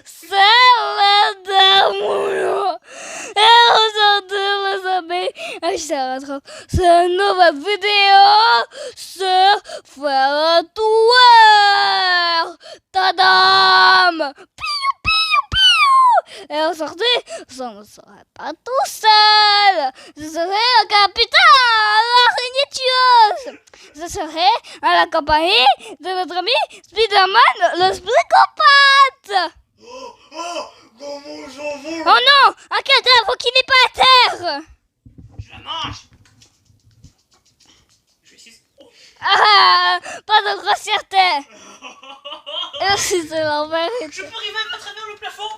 celle d'amour. Et aujourd'hui, les amis, je te retrouve sur une nouvelle vidéo sur Faire Tour. Tadam! Piou, piou, piou! Et aujourd'hui, je ne serai pas tout seul. Je serai le capitaine, l'araignée tueuse. Je serai à la compagnie de notre ami Spider-Man, le psychopathe. Comment j'en veux? Oh non, un cadavre qui n'est pas à terre. Je la mange. Je suis... Ah, pas de grossièreté. Et si c'est la Je vérité. peux arriver à travers le plafond?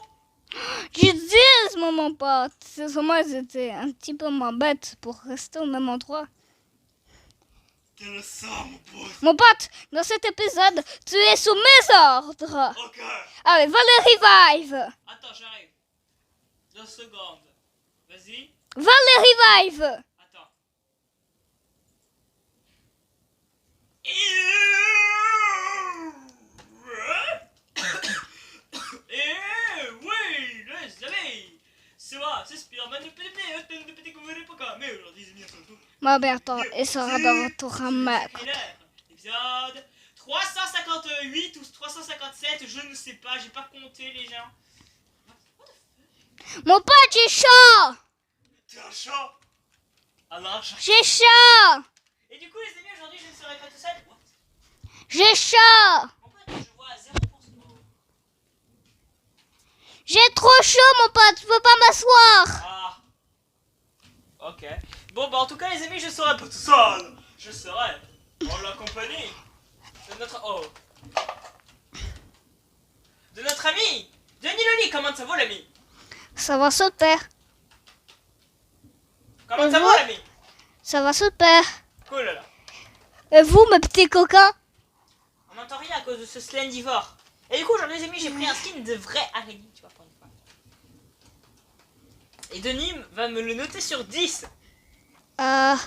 Je dis, mon pote, c'est moi j'étais un petit peu moins bête pour rester au même endroit. Quel ça, mon pote? Mon pote, dans cet épisode, tu es sous mes ordres. Ok. Allez, va le revive. Attends, j'arrive. 2 secondes. Vas-y. Va le revive. Attends. Oui, les amis. C'est moi, c'est Spider-Man de petit mais aujourd'hui, les amis, on se retrouve. Ma Bertrand, il sera de retour à Mac. Épisode 358 ou 357, je ne sais pas, j'ai pas compté les gens. Mon pote, j'ai chaud. T'es un chat? Alors, J'ai chaud. et du coup, les amis, aujourd'hui, je ne serai pas tout seul. What? J'ai chaud. En fait, je vois à 0%. J'ai trop chaud, mon pote, je peux pas m'asseoir. Ah. Ok. Bon, bah, en tout cas, les amis, je serai pas tout seul. Je serai en la compagnie de notre. Oh. De notre ami Denis Loli. Comment ça va, l'ami? Ça va super. Comment ça va, l'ami? Ça va super. Cool, là. Et vous, mes petits coquins? On n'entend rien à cause de ce slendivore. Et du coup, aujourd'hui, les amis, j'ai pris un skin de vrai araignée, tu vois, pour une fois. Et Denis va me le noter sur 10. 0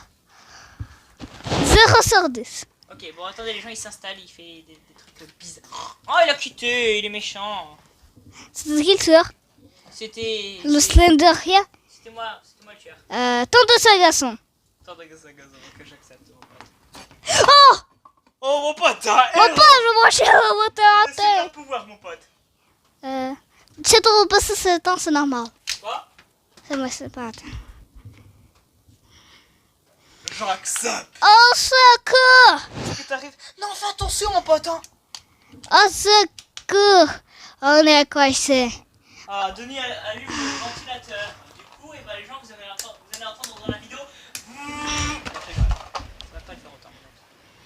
sur 10. Ok, bon, attendez, les gens, ils s'installent, il fait des trucs bizarres. Oh, il a quitté, il est méchant. C'est qui le tueur? C'était... Le Slenderien? C'était moi le tueur. Tente ce garçon. Attendez que ça gaze, ok, j'accepte, mon pote. Oh! Oh, mon pote, t'as Mon pote, je branchais le moteur un à terre. super pouvoir, mon pote. C'est trop passé ce temps, c'est normal. Quoi? C'est moi, c'est pas. J'accepte. Au secours! Est-ce que t'arrives? Non, fais attention, mon pote, hein. Au secours! On est coincé. Ah, Denis allume le ventilateur. Du coup, et bah, les gens, vous allez entendre dans la vidéo. Ça va pas le faire autant.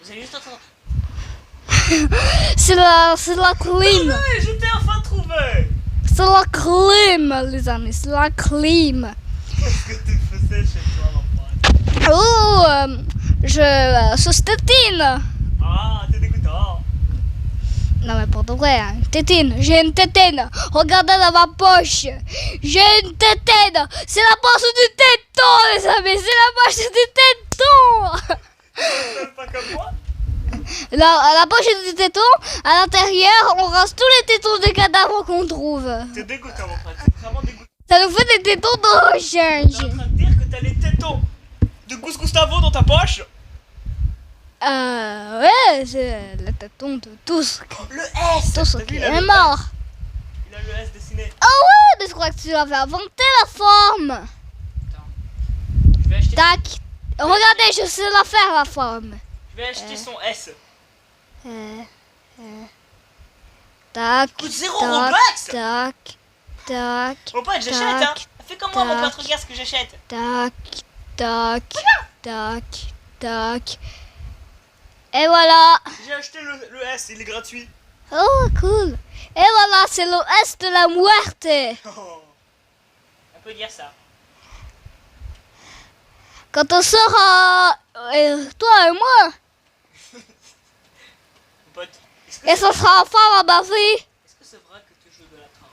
Vous allez juste entendre. C'est la clim. Oui, je t'ai enfin trouvé. C'est la clim, les amis. C'est la clim. Qu'est-ce que tu faisais chez toi, mon pote? Oh, je sauce tétine. Ah, t'es dégoûtant. Non mais pour de vrai, hein, une tétine. J'ai une tétine. Regardez dans ma poche. J'ai une tétine. C'est la poche du téton, les amis. C'est la poche du téton. Même pas comme moi. La poche du téton, à l'intérieur, on rase tous les tétons des cadavres qu'on trouve. T'es dégoûtant, mon pote. C'est vraiment dégoûtant. Ça nous fait des tétons de T'es rechange. en train de dire que t'as les tétons de Gus Gustavo dans ta poche? Ouais, c'est le téton de tous. Le S. Tous T'as vu, qui il a est le mort. S. Il a le S dessiné. Ah ouais, mais je crois que tu avais inventé la forme. Attends. Je vais acheter, Tac. Regardez, je sais la faire, la forme. je vais acheter son S. Tac. Coûte 0 tac, Robux. Tac. Tac. Mon pote, j'achète, hein. Tac. Fais comme moi, mon Tac. pote, regarde ce que j'achète. Tac. Tac. Tac. Tac. Et voilà. J'ai acheté le S, il est gratuit. Oh, cool. Et voilà, c'est le S de la muerte. Oh. On peut dire ça. Quand on sera, toi et moi, Mon pote, et ce sera enfin ma vie. est-ce que c'est vrai que tu joues de la trame?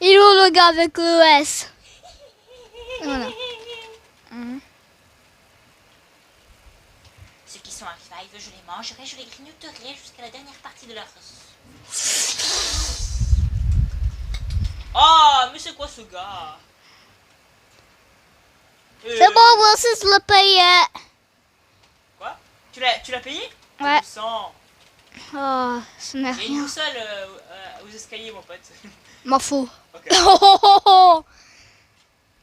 Il est où le gars avec le S? Voilà. Ceux qui sont arrivés, je les mangerai, je les grignoterai jusqu'à la dernière partie de leur... Ah, mais c'est quoi ce gars? C'est bon, voici le paye. Quoi? Tu l'as payé? Ouais. 200. Oh, ce n'est Il y a une rien. boussole aux escaliers, mon pote. M'en fous. Ok, Oh, oh, oh, oh.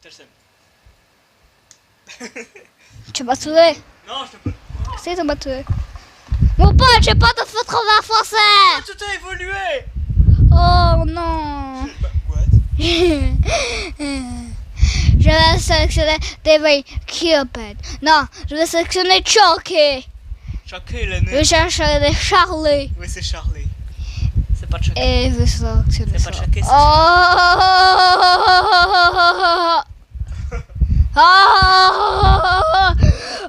t'as le seum. Tu m'as tué. Non, je te peux. C'est tu m'as tué. Mon pote, j'ai pas de feu trop vers français. Oh, tout a évolué. Oh non. Bah, what? Je vais sélectionner David Cupid. Non, je vais sélectionner Chucky. Chucky, le Je nez. vais chercher des Charlie. Oui, c'est Charlie. C'est pas Chucky. Et je vais sélectionner C'est pas ça. Chucky, c'est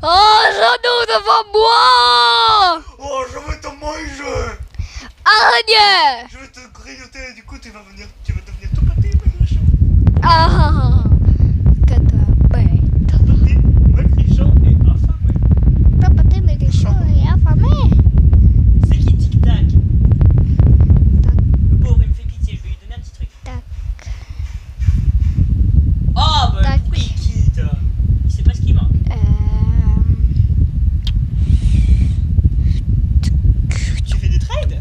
Oh, genou devant moi. Oh, je veux te manger. Araignée. Je vais te grignoter, du coup tu vas devenir tout petit, maigrichon. Ah, que ta bête. Petit, maigrichon et affamé. Pas petit, mais des choses et affamé. C'est qui Tic Tac? Tac. Le pauvre, il me fait pitié, je vais lui donner un petit truc. Tac. Oh, bah Tac. pourquoi il quitte? Il sait pas ce qui manque. Tu fais des trades?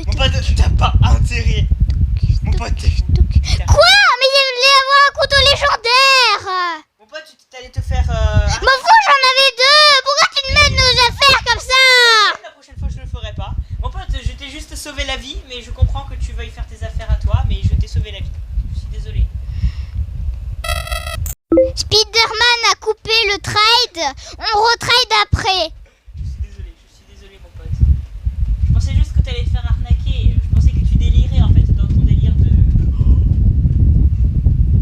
Mon pote, t'as pas intérêt. Mon pote, Quoi? Mais il allait y avoir un couteau légendaire. mon pote, tu t'allais te faire. M'en fous, j'en avais deux. Pourquoi tu me mets nos affaires comme ça? La prochaine fois, je ne le ferai pas. Mon pote, je t'ai juste sauvé la vie, mais je comprends que tu veuilles faire tes affaires à toi, mais je t'ai sauvé la vie. Je suis désolé. Spider-Man a coupé le trade. On retrade après. Je suis désolé, mon pote. Je pensais juste que t'allais te faire arnaquer. Je pensais que tu délirais en fait dans ton délire de.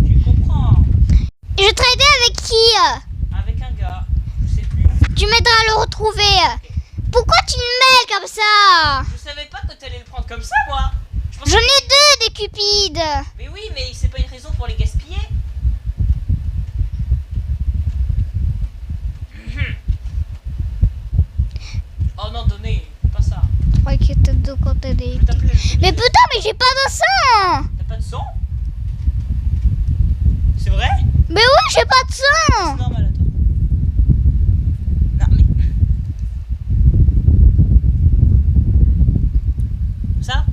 Tu comprends? Je tradais avec qui? Avec un gars, je sais plus. Tu m'aideras à le retrouver. Pourquoi tu me mêles comme ça? Je savais pas que t'allais le prendre comme ça, moi. Je pensais- J'en ai deux des cupides. Mais oui, mais c'est pas une raison pour les gaspiller. Oh non, donnez, pas ça. Je croyais qu'il était de côté des... Je vais t'appeler. Mais putain, mais j'ai pas de sang. T'as pas de son? C'est vrai? Mais oui, j'ai pas de C'est sang. normal, attends. Non, mais. Ça?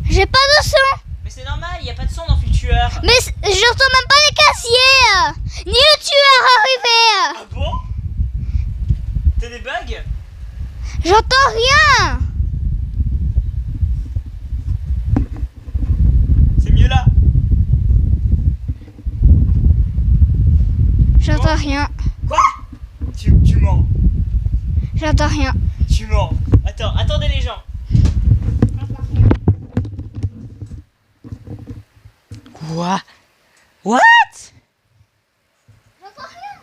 J'ai pas de sang. Mais c'est normal, y a pas de son dans Future. Mais j'entends même pas les casiers. Ni le tueur arrivé. Ah bon? T'as des bugs? J'entends rien. C'est mieux là? J'entends rien. Quoi? Tu mens. J'entends rien. Tu mens. Attends, attendez les gens. Quoi? What? J'entends rien.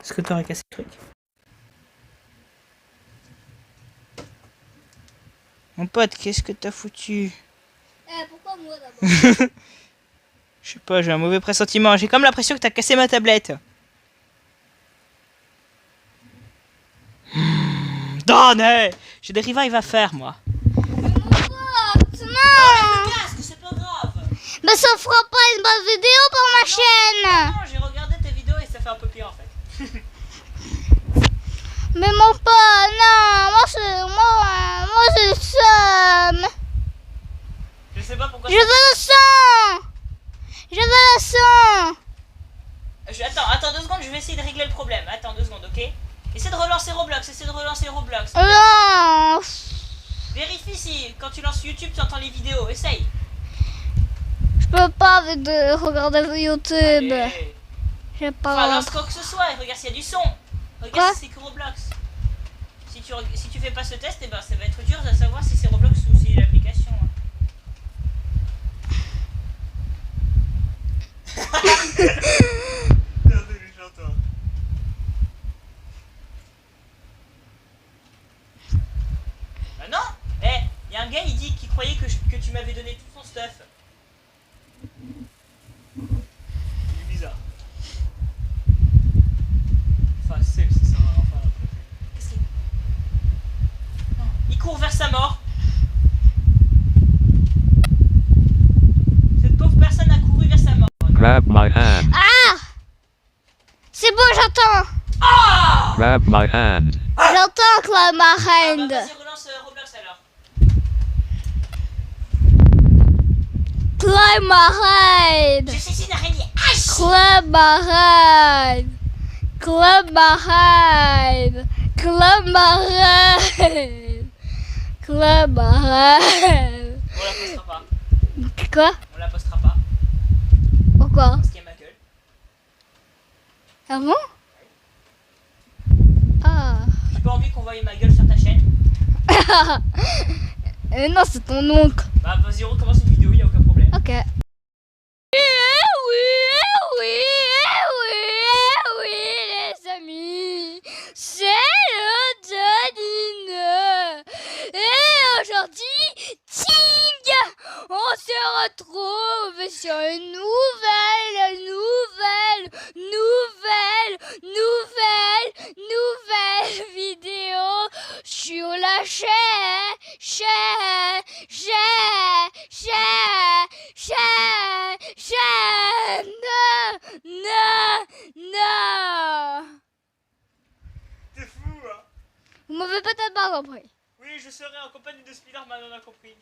Est-ce que t'aurais cassé le truc? Mon pote, qu'est-ce que t'as foutu? Pourquoi moi d'abord? Je sais pas, j'ai un mauvais pressentiment. J'ai comme l'impression que t'as cassé ma tablette. Donne! J'ai des revives à faire, moi. Non. Casque, c'est pas grave. Mais ça fera pas une bonne vidéo pour ma chaîne. Non, j'ai regardé tes vidéos et ça fait un peu pire en fait. Mais mon pote, non, moi c'est le seum. Je sais pas pourquoi. Je veux le sang. Je veux le sang. Attends 2 secondes, je vais essayer de régler le problème. Attends 2 secondes, ok? Essaie de relancer Roblox, Non. Vérifie si quand tu lances YouTube tu entends les vidéos, essaye. Je peux pas regarder YouTube. Allez. J'ai Enfin, pas. lance quoi que ce soit et regarde s'il y a du son. Quoi? Regarde si c'est que Roblox. Si tu fais pas ce test, eh ben, ça va être dur de savoir si c'est Roblox ou si c'est l'application. Bah non. Y a un gars, il dit qu'il croyait que tu m'avais donné tout son stuff. C'est bizarre. Enfin, c'est ça. Enfin, qu'est-ce qu'il... Non. Il court vers sa mort. Grab my hand. Ah! C'est bon, j'entends. Grab my hand. J'entends Clap my Ah, bah, hand. vas-y, relance Roblox alors. Clap my hand. Je suis une araignée. Aïe! Clap my hand. Clap my hand. Clap my hand. Clap my hand. On la postera pas. Quoi? On la postera pas. Pourquoi? Parce qu'il y a ma gueule. Ah bon? Ah. J'ai pas envie qu'on voie ma gueule sur ta chaîne. Non, c'est ton oncle. Bah vas-y, on recommence une vidéo, y a aucun problème. Ok. Oui, les amis. C'est le Janine. Et aujourd'hui, ting, on se retrouve sur une nouvelle vidéo sur la chaîne non. T'es fou, hein? Vous m'avez peut-être pas compris. Oui, je serai en compagnie de Spider-Man, on a compris.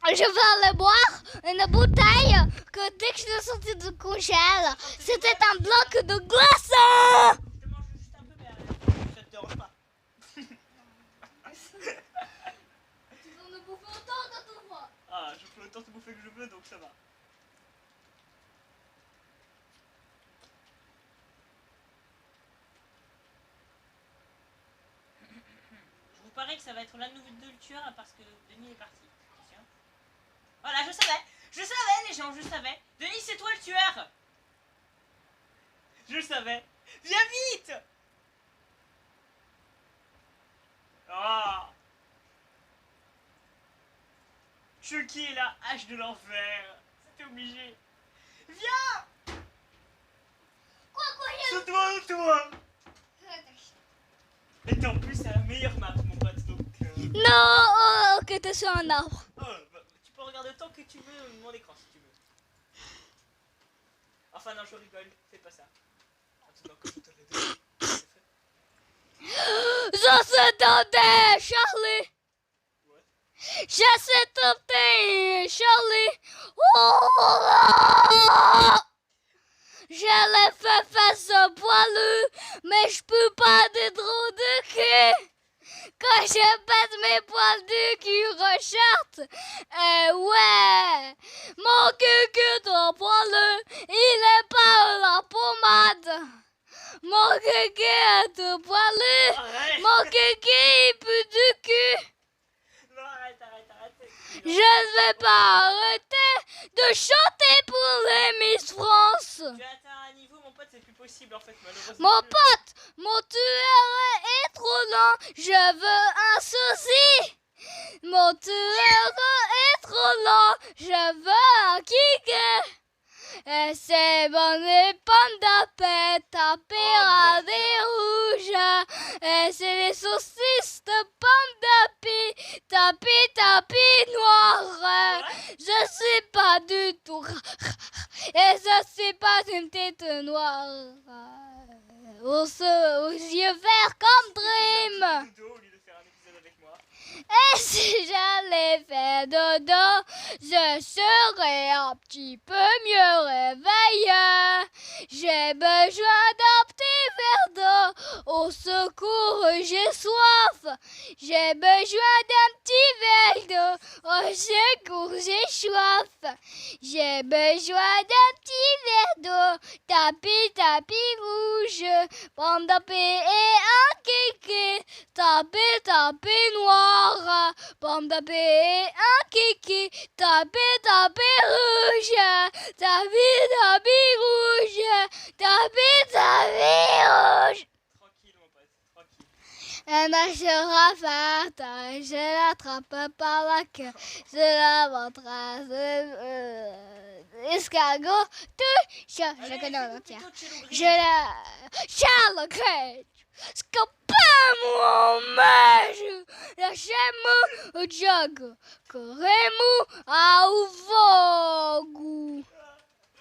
Je vais aller boire une bouteille que dès que je suis sortie du congèle, c'était un bloc de glace. Je te mange juste un peu, mais ça te dérange pas. Tu vas me bouffer autant que tu veux. Ah, je peux autant te bouffer que je veux, donc ça va. Je vous parie que ça va être la nouvelle de le tueur parce que Denis est parti. Attention. Voilà, je savais les gens, je savais. Denis, c'est toi le tueur. Je le savais. Viens vite. Ah. Chucky est la hache de l'enfer. C'était obligé. Viens. Quoi, C'est toi. Et en plus, c'est la meilleure map, mon pote. Donc, Non, ok, t'es sur un arbre. bah, tu peux regarder autant que tu veux mon écran si tu veux. Enfin, non, je rigole. Fais pas ça. Attends, que je te l'ai donné. C'est fait. Je suis tenté, Charlie. Ouais. Je suis tenté, Charlie. Oh, je l'ai fait face au poilu, mais je peux pas de trop de cul. Quand je pète mes poils de cul rechartent, ouais, mon cul trop poilu, il est pas la pommade. Mon cul est tout poilu, Arrête. mon cul il pue du cul. Non, arrête. Je ne vais pas arrêter de chanter pour les Miss France. Tu as atteint un niveau, mon pote, c'est plus possible en fait, malheureusement. Mon pote, mon tueur est trop lent, je veux un souci. Mon tueur est trop lent, je veux un kick. Et c'est bon les pandas pètent, taper à des rouges. Et c'est les saucisses de panda tapis noir. Je suis pas du tout. Et je suis pas une tête noire. Aux yeux verts comme Dream. Dodo, au lieu de faire un épisode avec moi. Et si j'allais faire dodo, je serais un petit peu mieux réveillé. J'ai besoin d'un petit verre d'eau. Au secours, j'ai soif. J'ai besoin d'un petit verre d'eau. Au secours, j'ai soif. J'ai besoin d'un petit verre d'eau. Tapis rouge. Panda P et un kiki. Tapis noir. Panda P et un kiki. Tapis rouge. Tapis rouge. Tapis rouge. Tranquille, mon pote, tranquille. Elle marchera fatal, je l'attrape par la queue, je la montre escargot, je connais en entier. Je la... Charles Cage, Scopin! Amo mesmo! Lasciamo o gioco! Corremo ao fogo!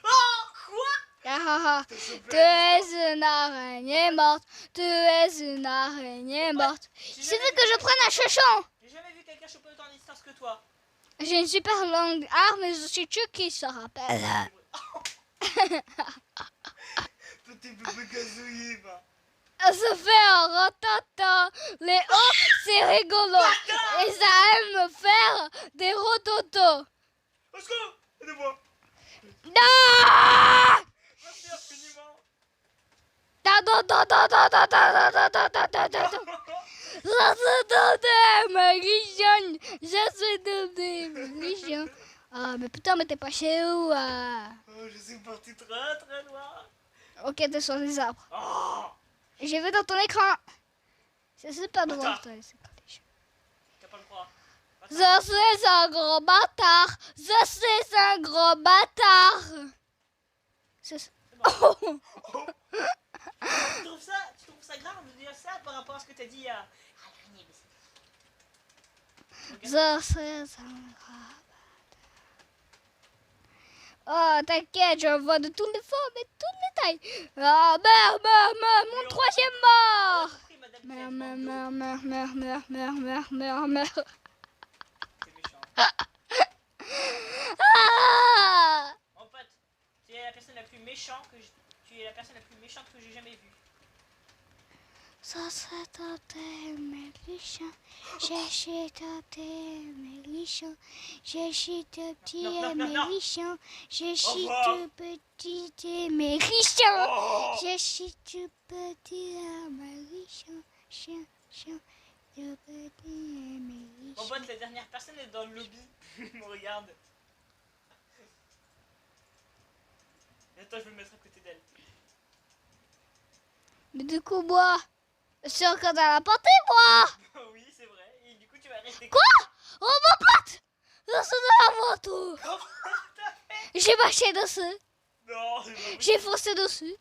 Oh, quoi? Ah, T'as chopé tu la es une araignée morte! Tu es une araignée morte! J'ai Il jamais suffit vu que je quelqu'un prenne un choper- chouchon! J'ai jamais vu quelqu'un choper autant en distance que toi. J'ai une super longue arme et je suis Chucky, ça rappelle. Petit bébé gazouillé, va. Ça fait un rototo. Les hauts, c'est rigolo. Et ça aime faire des rototos. Au secours! Aidez-moi! Non! Merci infiniment! Da, da, da, da, da, da, da, da, da, da, da, da, da. Je suis de ma religion. Je suis de ma religion. Ah, mais putain, mais t'es pas chez où? Oh, je suis parti très très loin. Ok, t'es sur les arbres. Oh! J'ai vu dans ton écran. C'est super drôle, Attends. toi, les écrans des jeux. T'as pas le droit. Je suis un gros bâtard. Je suis un gros bâtard. C'est ça. Oh. Tu trouves ça grave de dire ça par rapport à ce que t'as dit à l'araignée? Je suis un gros bâtard. Oh, t'inquiète, je vois de toutes les formes et toutes les tailles. Ah, merde, mon troisième mort. Merde. C'est méchant. Ah! Mon pote, tu es la personne la plus méchante que j'ai jamais vue. Ça serait tenté, mes lichons. J'ai chez tenté, mes lichons. J'ai chez de petits et mes lichons. J'ai chez de petits et mes lichons. Oh! J'ai chez de petits et mes lichons. Chien, de petits et mes Mon lichons. pote, la dernière personne est dans le lobby. Regarde. Attends, je vais me mettre à côté d'elle. Mais du coup, moi, je suis encore dans la portée, moi. Oui, c'est vrai. Et du coup, tu vas rester. Quoi? Oh, mon pote! Je suis dans la moto. Comment t'as fait? J'ai marché dessus. Non, c'est pas possible. J'ai foncé dessus.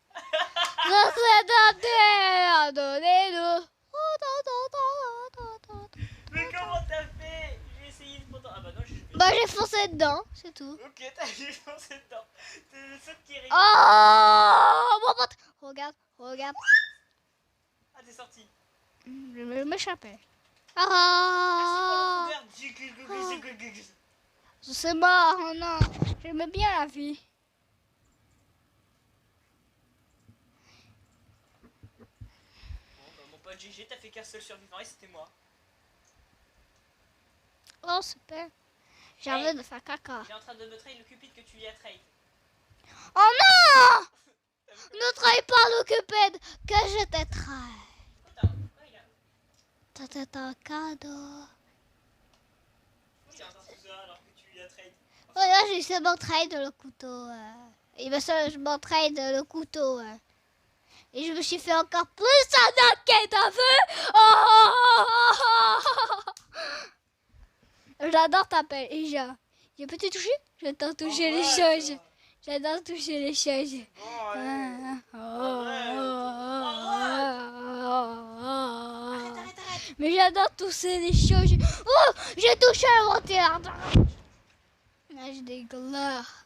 Je suis dans terre, donnez-nous. Mais comment t'as fait? J'ai essayé de pourtant. Ah bah non, je suis. Bah, j'ai foncé dedans, c'est tout. Ok, t'as juste foncé dedans. T'es le seul qui est rigolo. Oh, mon pote. Regarde. Ah, t'es sorti. Je vais m'échapper. Merci Ah, pour le couvert. je suis mort, oh non. J'aimais bien la vie. Bon, bah, mon pote GG, t'as fait qu'un seul survivant et c'était moi. Oh, super. J'ai envie de faire caca. J'ai en train de me trahir le cupide que tu lui as trahi. Oh non! Ne trahis pas le cupide que je te trahi. Attends, il a. C'était un cadeau. Il a encore tout ça alors que tu lui as trahi. Voilà, j'ai seulement trade le couteau. Il m'a seulement trade le couteau. Et je me suis fait encore plus attaquer, t'as vu? Oh! J'adore taper. Et je peux te toucher? J'adore toucher les choses. J'adore toucher les choses. Bon, allez. Arrête. Mais j'adore toucher les choses. Oh! J'ai touché un ventilateur. Là, j'ai des glaires.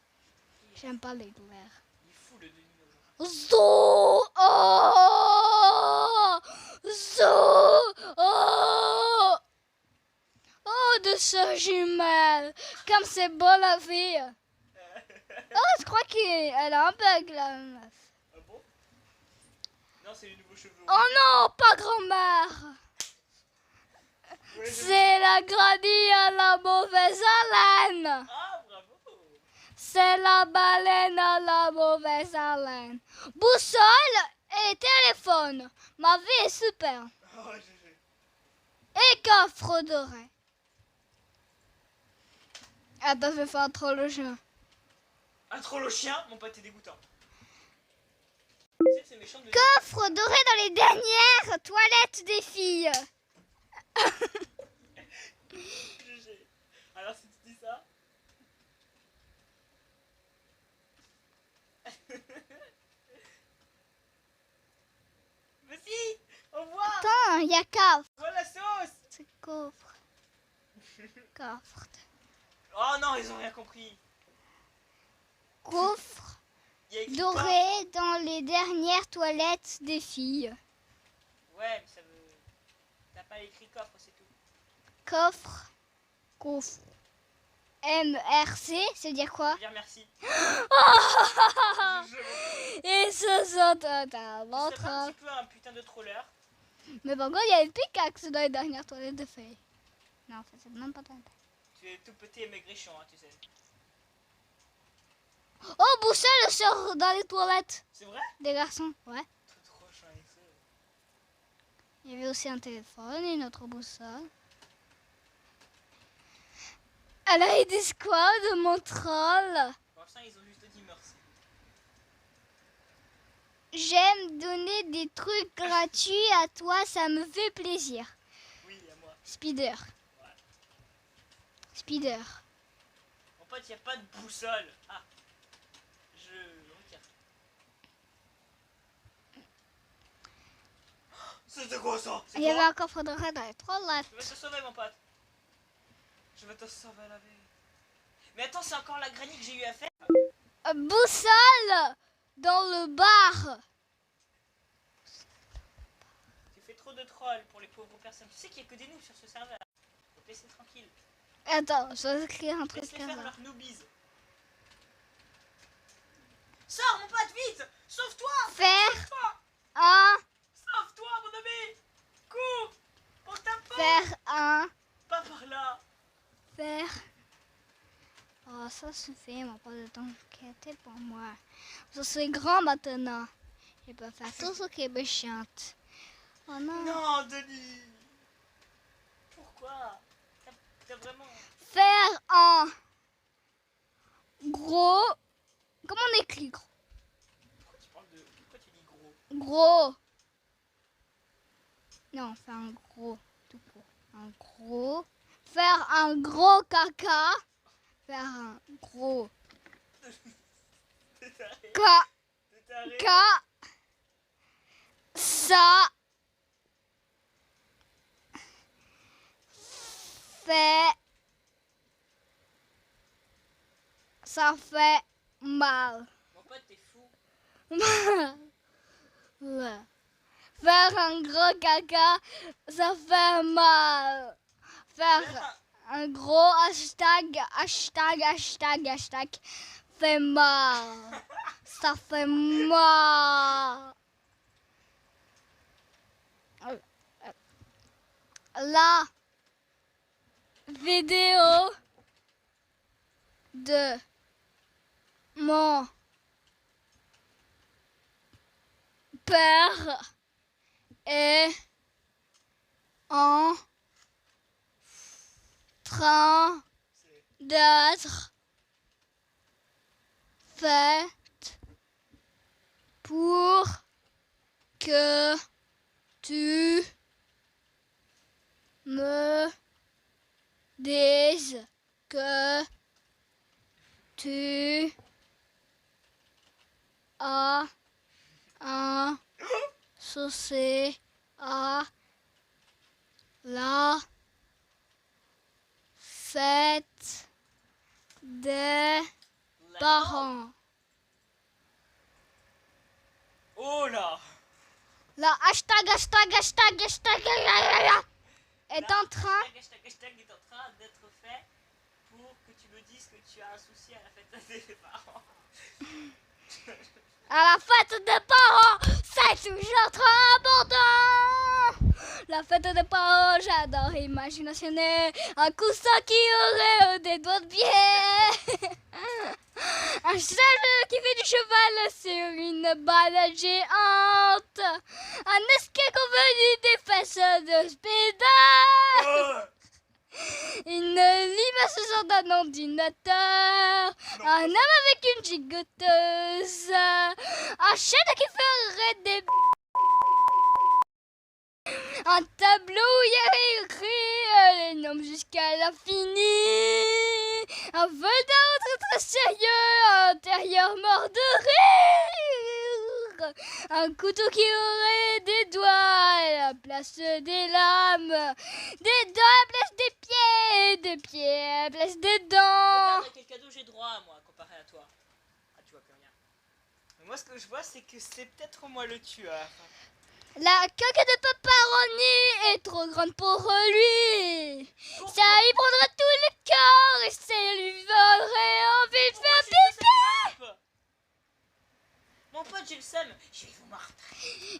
J'aime pas les glaires. Il est fou le demi aujourd'hui. Zo! Oh! Zo! Oh! Oh, de ce jumelle! Comme c'est beau la vie! Oh, je crois qu'elle a un bug, la meuf. Ah bon? Non, c'est les nouveaux cheveux. Oh non, pas grand-mère! Ouais, C'est la granny à la mauvaise haleine! Ah, bravo! C'est la baleine à la mauvaise haleine. Boussole et téléphone. Ma vie est super. Oh, GG. Et coffre doré. Attends, je vais faire un troll au chien. Un troll au chien, mon pote, t'es dégoûtant. Tu sais, c'est méchant de dire. Coffre doré dans les dernières toilettes des filles. GG. Alors, si tu dis ça. Mais si! Au revoir! Attends, il y a Coffre. Oh non, ils ont rien compris. Coffre Il y a écrit doré dans les dernières toilettes des filles. coffre. Ouais, mais ça veut... T'as pas écrit coffre, c'est tout. Coffre. Coffre. MRC, ça veut dire Ça quoi? veut dire merci. Et ce sont totalement C'est pas un trop. petit peu un putain de troller. Mais par contre, il y a une pickaxe dans les dernières toilettes de filles. Non, en fait, c'est même pas tant. Tu es tout petit et maigrichon, hein, tu sais. Oh, Boussole sort dans les toilettes C'est vrai? des garçons. Ouais. Trop chiant avec ça. Il y avait aussi un téléphone et une autre boussole. Elle a aidé quoi de mon troll? Pour l'instant, ils ont juste dit merci. J'aime donner des trucs gratuits à toi, ça me fait plaisir. Oui, à moi. Spider. Ouais. Spider. En fait, il n'y a pas de boussole. Ah. Je retire. C'était quoi ça? C'est Il y avait quoi? un coffre de red dans les toilettes. Je vais te sauver, mon pote. Je vais te sauver la vie. Mais attends, c'est encore la granny que j'ai eu à faire. Boussole dans le bar. Tu fais trop de trolls pour les pauvres personnes. Tu sais qu'il n'y a que des noobs sur ce serveur. Faut te laisser tranquille. Attends, je vais écrire un truc Laisse-les comme faire ça. leur noobies. Sors, mon pote, vite! Sauve-toi! Faire Sauve-toi! un, Sauve-toi, mon ami! Cours! Pour ta peau! faire un, Pas par là! faire. Oh, ça suffit, mon pas de t'inquiéter pour moi. Je suis grand maintenant. Je peux faire tout ce qui est méchant. Oh non. Non, Denis! Pourquoi? T'as vraiment... Faire un gros. Comment on écrit gros? Pourquoi tu parles de... Pourquoi tu dis gros? Gros. Non, faire un gros. Tout court. Un gros. Faire un gros caca. Faire un gros T'es taré. T'es taré. caca. Ça fait. Ça fait mal. Mon pote, t'es fou. Ouais. Faire un gros caca, ça fait mal. Faire un gros hashtag fait mal. Ça fait mal. La vidéo de mon père est en train C'est... d'être faite pour que tu me dises que tu as un souci à la fête des parents. Oh là! La hashtag est en train. Hashtag est en train d'être fait pour que tu me dises que tu as un souci à la fête des parents. À la fête des parents, c'est toujours trop important. La fête des parents, j'adore imaginer un coussin qui aurait des doigts de pied. Un cheval qui fait du cheval sur une balle géante. Un escape convenu des fesses de Spider. Oh! Une libation d'un ordinateur. Un homme avec une gigoteuse. Un chien qui ferait des... Un tableau où il y a écrit les noms jusqu'à l'infini. Un vol d'un très sérieux, un intérieur mort de rire. Un couteau qui aurait des doigts à la place des lames. Des doigts à la place des pieds. la place dedans. Regarde à quel cadeau j'ai droit, moi, comparé à toi. Ah, tu vois plus rien. Mais moi, ce que je vois, c'est que c'est peut-être moi le tueur. La coque de Pepperoni est trop grande pour lui. Pourquoi? Ça lui prendra tout le corps et ça lui donnerait envie de Pourquoi faire j'ai fait pipi. cette map? Mon pote, j'ai le seum. Je vais vous martrer.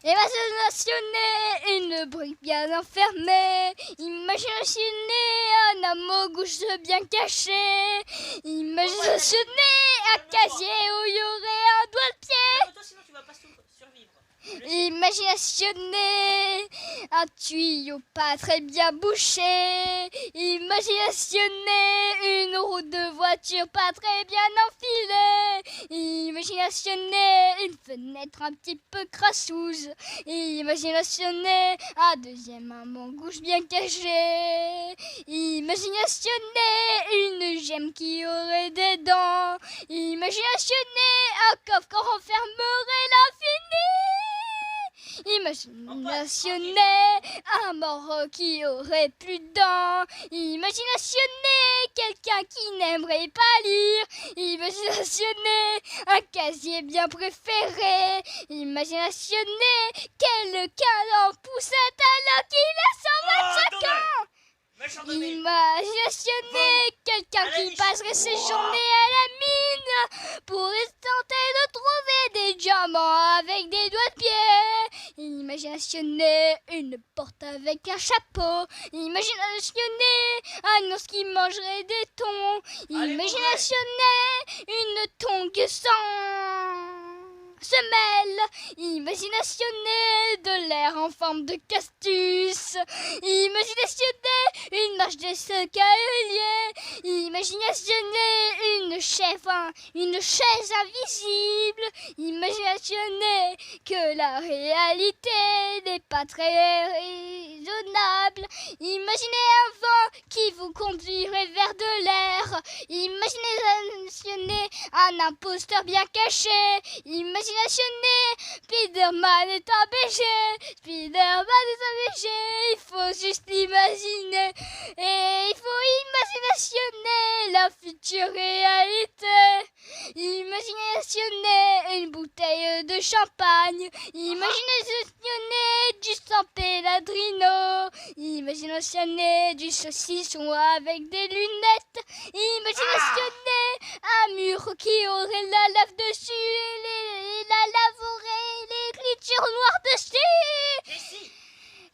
Imaginationner une brique bien enfermée. Imaginationner un amour gauche bien caché. Imaginationner un casier où il y aurait un doigt de pied. Calme-toi, sinon tu vas pas survivre. Imaginationner un tuyau pas très bien bouché. Imaginationner une route de voiture pas très bien enfilée. Imaginationner une fenêtre un petit peu crassouse. Imaginationner un deuxième amant gauche bien caché. Imaginationner une gemme qui aurait des dents. Imaginationner un coffre qu'on renfermerait l'infini. Imaginationner un mort qui aurait plus de dents. Imaginationner quelqu'un qui n'aimerait pas lire. Imaginationner un casier bien préféré. Imaginationner quelqu'un en poussette alors qu'il a 125 ans. Imaginationner quelqu'un qui passerait ses journées à la mine pour tenter de trouver des diamants avec des doigts de pied. Imaginationner une porte avec un chapeau. Imaginationner un ours qui mangerait des thons. Imaginationner une tongue sans semelle. Imaginationner de l'air en forme de cactus. Imaginationner une marche de escalier. Imaginationner une chaise invisible. Imaginationner que la réalité n'est pas très raisonnable. Imaginez un vent qui vous conduirait vers de l'air. Imaginez un imposteur bien caché. Imaginez Spider-Man est un BG. Spider-Man est un BG. Il faut juste imaginer. Et il faut imaginationner la future réalité. Imaginationner une bouteille de champagne. Imaginationner du San Pellegrino. Imaginationner du saucisson avec des lunettes. Imaginationner un mur qui aurait la lave dessus et la lave aurait l'écriture noire dessus.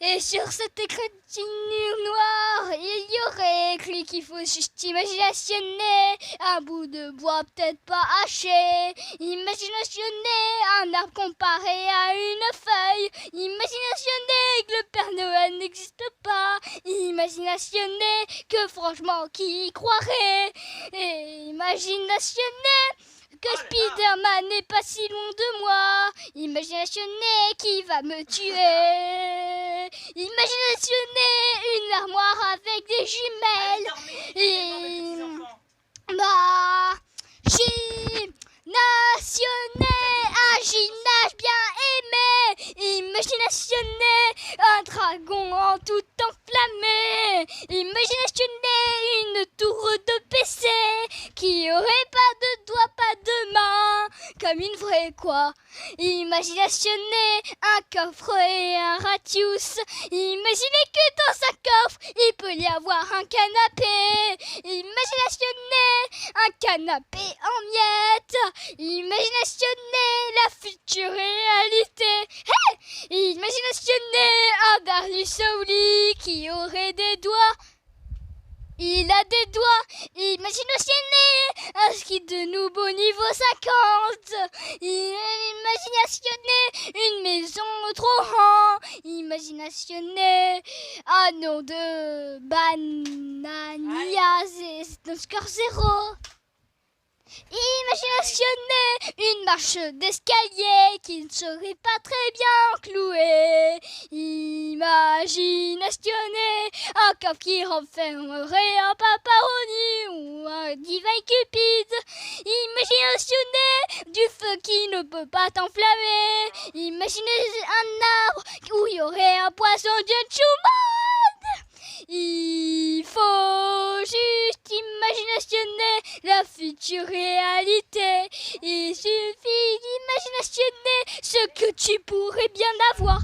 Et sur cette écriture noire, il y aurait écrit qu'il faut juste imaginationner un bout de bois peut-être pas haché. Imaginationner un arbre comparé à une feuille. Imaginationner que le Père Noël n'existe pas. Imaginationner que franchement qui y croirait. Et imaginationner que Spider-Man n'est pas si loin de moi. Imaginationner qui va me tuer. Imaginationner une armoire avec des jumelles. Imaginationner un gymnase bien aimé. Imaginationner un dragon en tout enflammé. Imaginationner une tour de PC qui aurait pas de doigts, pas de main, comme une vraie quoi. Imaginationner un coffre et un radius. Imaginez que dans un coffre, il peut y avoir un canapé. Imaginez un canapé en miettes. Imaginez la future réalité. Hey! Imaginez un Darius Saouli qui aurait des doigts. Il a des doigts. Imaginez un ski de nouveau niveau 50. Imaginez une maison trop grande. Imaginez un nom de Banania. C'est un score 0. Imaginez une marche d'escalier qui ne serait pas très bien clouée. Imaginez un coffre qui renfermerait un paparoni ou un divin cupide. Imaginez du feu qui ne peut pas t'enflammer. Imaginez un arbre où il y aurait un poisson de Schumann. Il faut juste imaginer future réalité. Il suffit d'imaginer ce que tu pourrais bien avoir.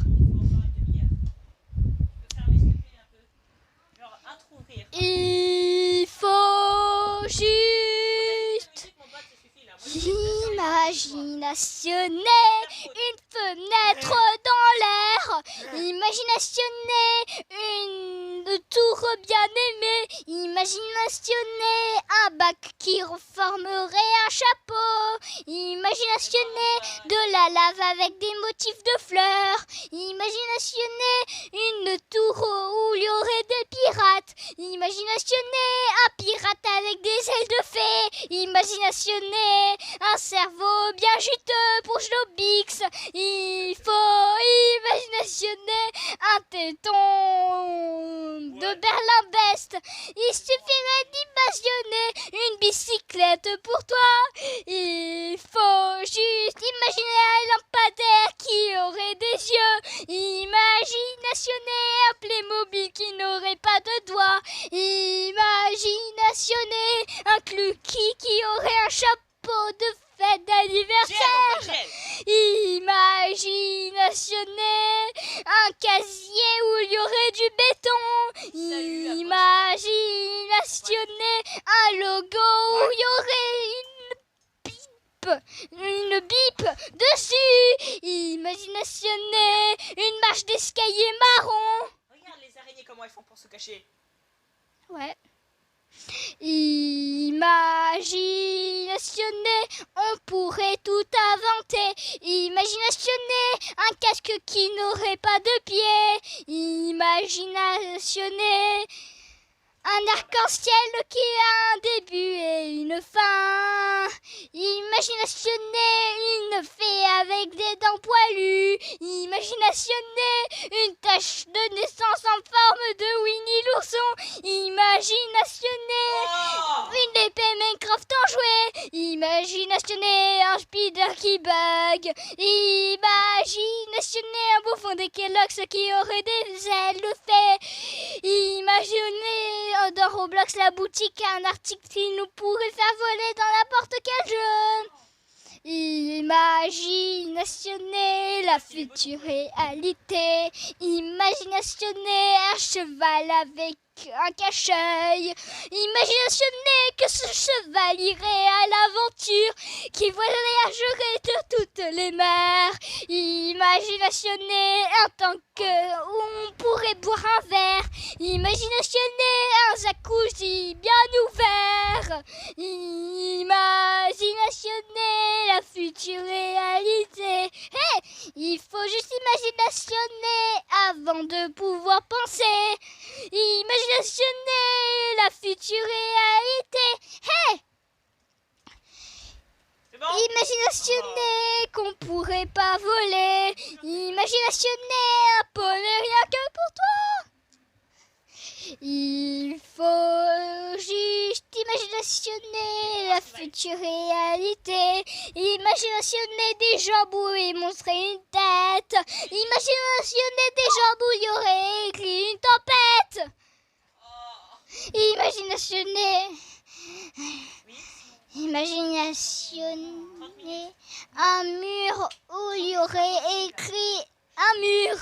Il faut juste imaginationner une fenêtre dans l'air, imaginationner une tour bien aimée, imaginationner un bac qui reformerait un chapeau, imaginationner de la lave avec des motifs de fleurs, imaginationner une tour où il y aurait des pirates, imaginationner un pirate avec des ailes de fée, imaginationner un cerveau bien juteux pour Schnobix. Il faut imaginationner un téton de Berlin-Best. Il suffirait d'imaginer une bicyclette pour toi. Il faut juste imaginer un lampadaire qui aurait des yeux. Imaginationner un Playmobil qui n'aurait pas de doigts. Imaginationner un Clucky qui aurait un chapeau de fête d'anniversaire. Imaginationner un casier où il y aurait du béton. Imaginationner un logo où il y aurait une bip dessus. Imaginationner une marche d'escalier marron. Regarde les araignées comment elles font pour se cacher. Ouais. Imaginationner, on pourrait tout inventer. Imaginationner un casque qui n'aurait pas de pied. Imaginationner un arc-en-ciel qui a un début et une fin. Imaginationner une fée avec des dents poilues. Imaginationner une tache de naissance en forme de Winnie l'ourson. Imaginationner une épée Minecraft en jouet. Imaginationner un speeder qui bug. Imaginationner un bouffon des Kellogg's qui aurait des ailes de fée. Imaginez dans Roblox la boutique un article qui nous pourrait faire voler dans n'importe quel jeu. Imaginationner la future réalité. Imaginationner un cheval avec un cache-œil. Imaginationner que ce cheval irait à l'aventure, qui voyagerait de toutes les mers. Imaginationner un tank où on pourrait boire un verre. Imaginationner un jacuzzi bien ouvert. Imaginationner la future réalité. Hey, il faut juste imaginationner avant de pouvoir penser. Imaginationner la future réalité. Hey, C'est bon? imaginationner qu'on pourrait pas voler. Imaginationner un poney rien que pour toi. Il faut juste imaginationner la future réalité. Imaginationner des jambes où il montrait une tête. Imaginationner des jambes où il y aurait écrit une tempête. Imaginationner. Imaginationner un mur où il y aurait écrit un mur.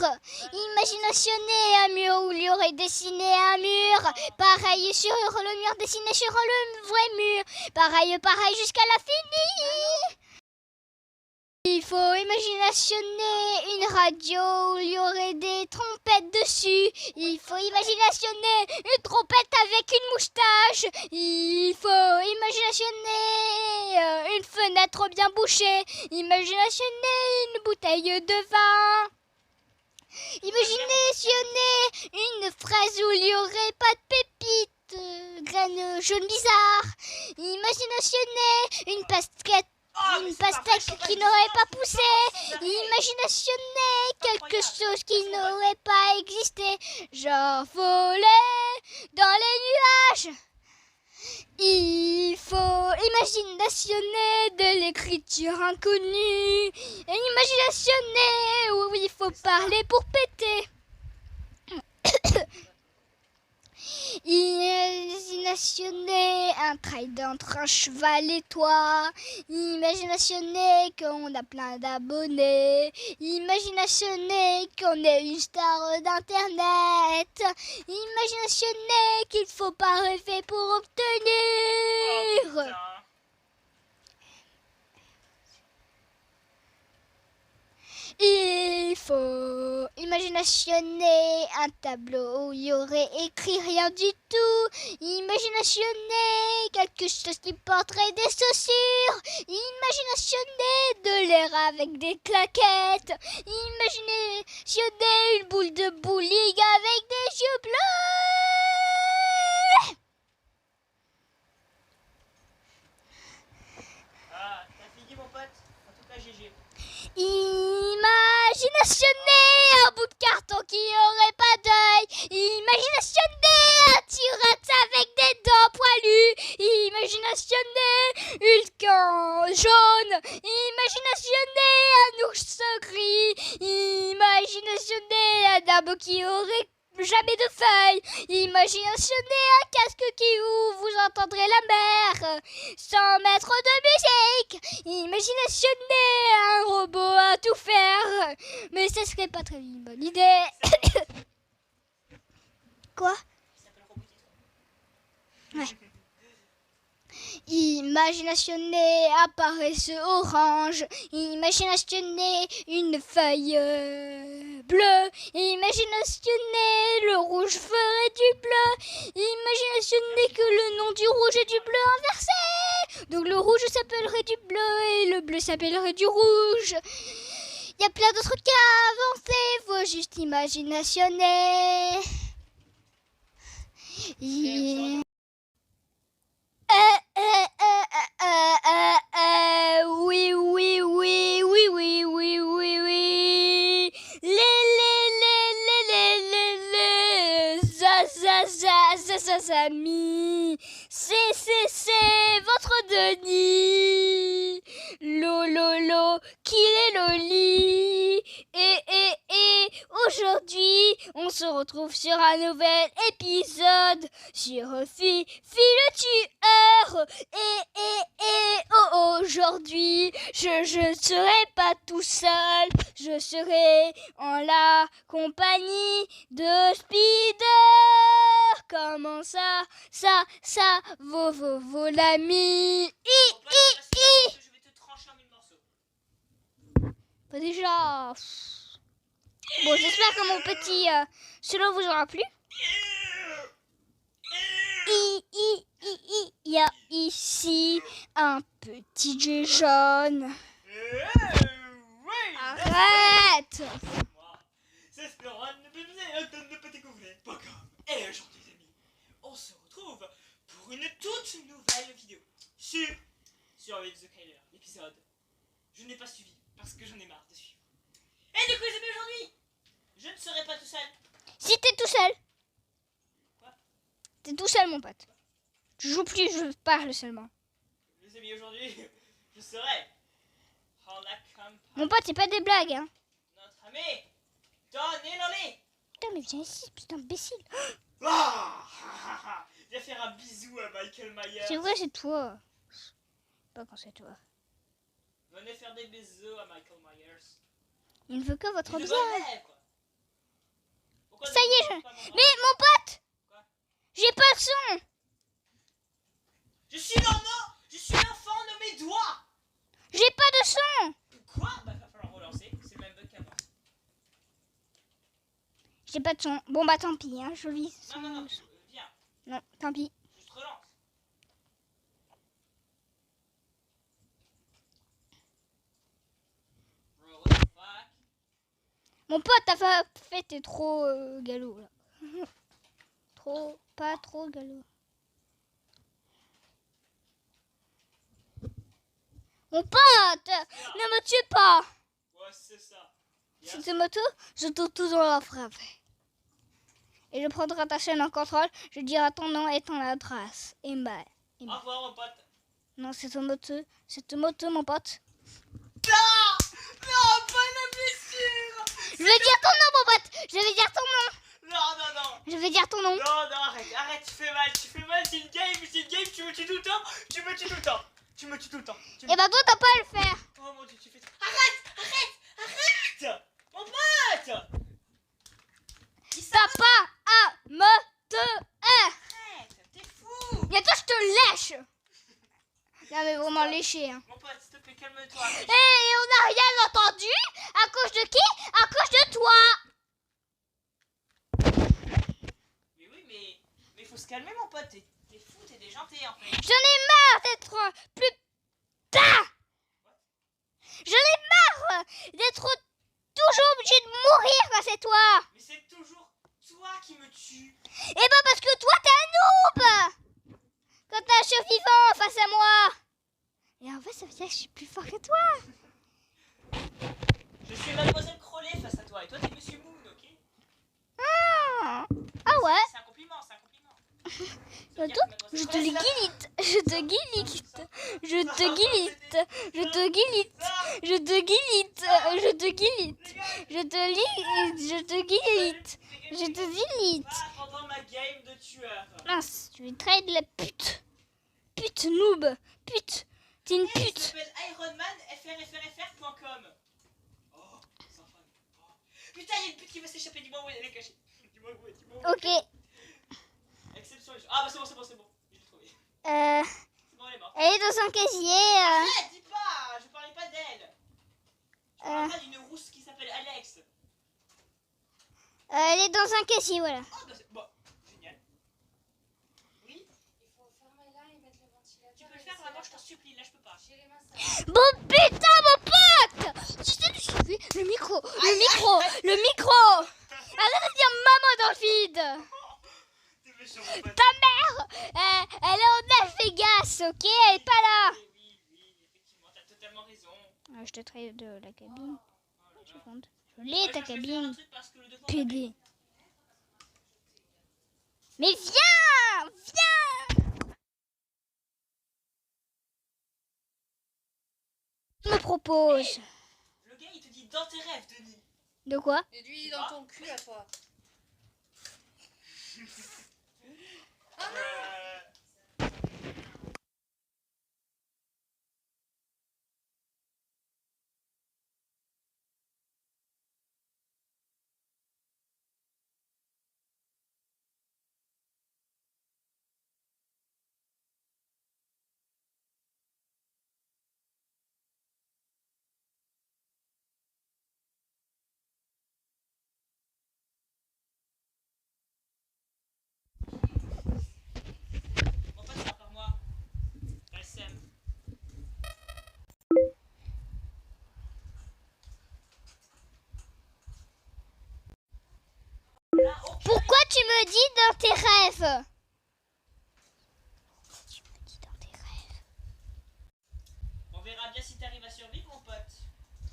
Imaginationner un mur où il y aurait dessiné un mur. Pareil sur le mur dessiné sur le vrai mur. Pareil jusqu'à l'infini. Il faut imaginationner une radio où il y aurait des trompettes dessus. Il faut imaginationner une trompette avec une moustache. Il faut imaginationner une fenêtre bien bouchée. Imaginationner une bouteille de vin. Imaginationner une fraise où il n'y aurait pas de pépites, graines jaunes bizarres. Imaginationner une pastèque qui n'aurait pas poussé. Imaginationner quelque chose qui n'aurait pas existé. Genre voler dans les nuages. Il faut imaginationner de l'écriture inconnue. Et imaginationner où il faut parler pour péter. Imaginationnez un trade entre un cheval et toi. Imaginationnez qu'on a plein d'abonnés. Imaginationnez qu'on est une star d'internet. Imaginationnez qu'il faut pas rêver pour Oh, obtenir. putain. Il faut imaginationner un tableau où il y aurait écrit rien du tout. Imaginationner quelque chose qui porterait des chaussures. Imaginationner de l'air avec des claquettes. Imaginationner une boule de bowling avec des yeux bleus. Ah, t'as fini mon pote? En tout cas, GG. Imaginationner un bout de carton qui aurait pas d'œil. Imaginationner un T-Rex avec des dents poilues. Imaginationner une can jaune. Imaginationner un ours gris. Imaginationner un arbre qui aurait jamais de feuilles. Imaginationnez un casque où vous entendrez la mer sans mettre de musique. Imaginationnez un robot à tout faire. Mais ce serait pas très une bonne idée. Quoi? Il s'appelle Robotito. Ouais. Imaginationnez un paresseux orange. Imaginationnez une feuille bleue. Imaginationnez le rouge ferait du bleu. Imaginationnez que le nom du rouge est du bleu inversé. Donc le rouge s'appellerait du bleu et le bleu s'appellerait du rouge. Il y a plein d'autres cas à avancer. Faut juste imaginationner. Oui, oui, oui, oui, oui, oui, oui, oui. Ça, mi. C'est votre Denis. Lo, qu'il est Loli. Et, aujourd'hui, on se retrouve sur un nouvel épisode sur Fi le tueur. Aujourd'hui, je ne serai pas tout seul. Je serai en la compagnie de Spider. Comment ça, vaut l'ami. Bon, pote, je vais te trancher en 1000 morceaux. Bah déjà. Bon, j'espère que mon petit solo vous aura plu. Il y a ici un petit jet jaune. Oui. Arrête! Moi, c'est Speron, ne pas découvrir. Pas grave. Et aujourd'hui, les amis, on se retrouve pour une toute nouvelle vidéo sur Survive the Killer, l'épisode. Je n'ai pas suivi parce que j'en ai marre de suivre. Et du coup, les amis, aujourd'hui, je ne serai pas tout seul. Si t'es tout seul. Quoi? T'es tout seul, mon pote. Je joue plus, je parle seulement. Les amis, aujourd'hui, je serai en la campagne. Mon pote, c'est pas des blagues, hein. Notre ami, Donny Lolly. Putain, mais viens ici, putain d'imbécile. Viens faire un bisou à Michael Myers. C'est vrai, c'est toi. Pas quand c'est toi. Venez faire des bisous à Michael Myers. Il ne veut que votre Il bien. rêve, quoi. Pourquoi Ça y est, ne- pas mon Mais bras? mon pote, Quoi? j'ai pas de son. Je suis l'enfant de mes doigts. J'ai pas de son. Quoi? Bah, va falloir relancer. C'est le même bug qu'avant. J'ai pas de son. Bon bah tant pis, hein, je vis sans Non, son. viens. Non, tant pis. Juste relance. Bro, what the fuck? Mon pote, t'as fait, t'es trop galop là. Pas trop galop. Mon pote, ne me tue pas. Ouais, c'est ça. Si tu me tues, je te tue dans la frappe. Et je prendrai ta chaîne en contrôle, je dirai ton nom et ton adresse. Et bye. Au revoir, mon pote. Non, c'est ton moto, mon pote. Non, pas la blessure. Je vais dire ton nom, mon pote. Je vais dire ton nom. Non. Je vais dire ton nom. Non, arrête, tu fais mal, c'est une game, tu me tues tout le temps. Tu me tues tout le temps. Et bah toi t'as pas à le faire. Oh mon dieu, tu fais... Arrête mon pote. T'as pas à me te... Arrête, t'es fou. Bientôt je te lèche. Non mais vraiment léché. Hein. Mon pote, s'il te plaît, calme-toi. Et on n'a rien entendu. À cause de qui? À cause de toi. Mais oui, mais faut se calmer, mon pote. T'es fou, t'es déjanté en fait. J'en ai marre d'être plus... J'en ai marre d'être toujours obligé de mourir quand c'est toi. Mais c'est toujours toi qui me tue. Et bah parce que toi t'es un noob. Quand t'as un survivant face à moi. Et en fait ça veut dire que je suis plus fort que toi. Je suis Mademoiselle Crowley face à toi et toi t'es Monsieur Moon, ok? Ah ouais. C'est un compliment. Bientôt, je te le guilite. Je te guilite. Je te guilite. Je te guilite. Je te guilite. Je te guilite. Je te lis. Je te guilite. Je te guilite. Pas pendant ma game de tueur. Mince, tu vais trahir de la pute. Pute noob. Pute. T'es une Il pute. s'appelle ironmanfrfr.com. Oh, sans fun. Oh. Putain, il y a une pute qui va s'échapper. Dis-moi où elle est cachée. Dis-moi où elle est. Ok. Exception les gens. Ah bah c'est bon. Je l'ai trouvé. C'est bon, elle est morte. Elle est dans un casier. Arrête, dis pas. Je parlais pas d'elle. Je parlais pas d'une rousse qui s'appelle Alex. Elle est dans un casier, voilà. Oh bah c'est... Bon, génial. Oui. Il faut fermer là et mettre le ventilateur. Tu peux le faire vraiment, je t'en supplie. Là je peux pas. J'ai les mains sales. Bon putain, mon pote. Tu sais ce que je fais? Le micro. Arrête de dire maman dans le vide. T'es méchant, mon pote. Ta mère, elle est en Las Vegas, ok? Elle est pas là. Oui, effectivement, t'as totalement raison. Je te traite de la cabine. Oh là là. Seconde. Je l'ai, ta Moi, je vais faire un cabine. truc parce que le devoir PD. Mais viens. Je me propose. Le gars il te dit dans tes rêves, Denis. De quoi? Et lui dans ton cul à toi. On passera par moi. SM. Là, ok. Pourquoi tu me dis dans tes rêves? Tu me dis dans tes rêves. On verra bien si t'arrives à survivre, mon pote.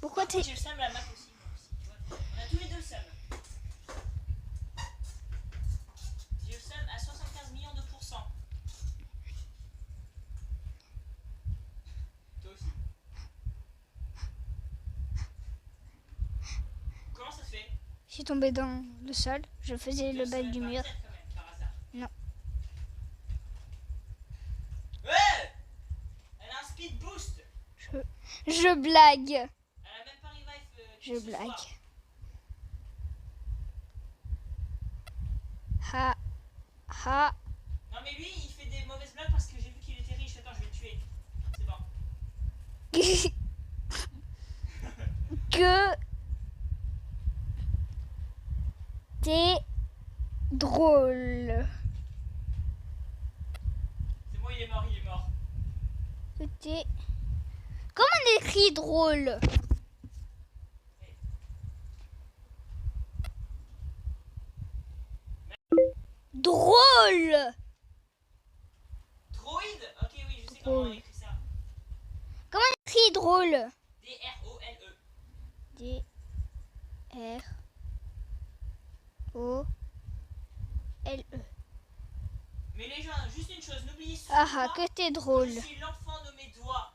Pourquoi t'es... J'ai le seum la map aussi, moi aussi. Tu vois. On a tous les deux le seum. J'ai le seum à 75 millions de pourcents. Toi aussi. Comment ça se fait? Je suis tombée dans le sol. Je faisais le bas du mur. Quand même, par hasard. Non. Ouais. Elle a un speed boost. Je blague. Elle a même pas revive. Je ce blague. soir. Ha. Ha. Non mais lui il fait des mauvaises blagues parce que j'ai vu qu'il était riche. Attends, je vais le tuer. C'est bon. Que t'es drôle. C'est bon, il est mort. Que t'es... Comment on écrit drôle? Drôle. Droïde. Ok, oui, je sais comment on Drôle. écrit ça. Comment on écrit drôle? D-R-O-L-E. D-R-O-L-E. Mais les gens, juste une chose, n'oubliez surtout Ah, pas que t'es que drôle. je suis l'enfant nommé Doigt.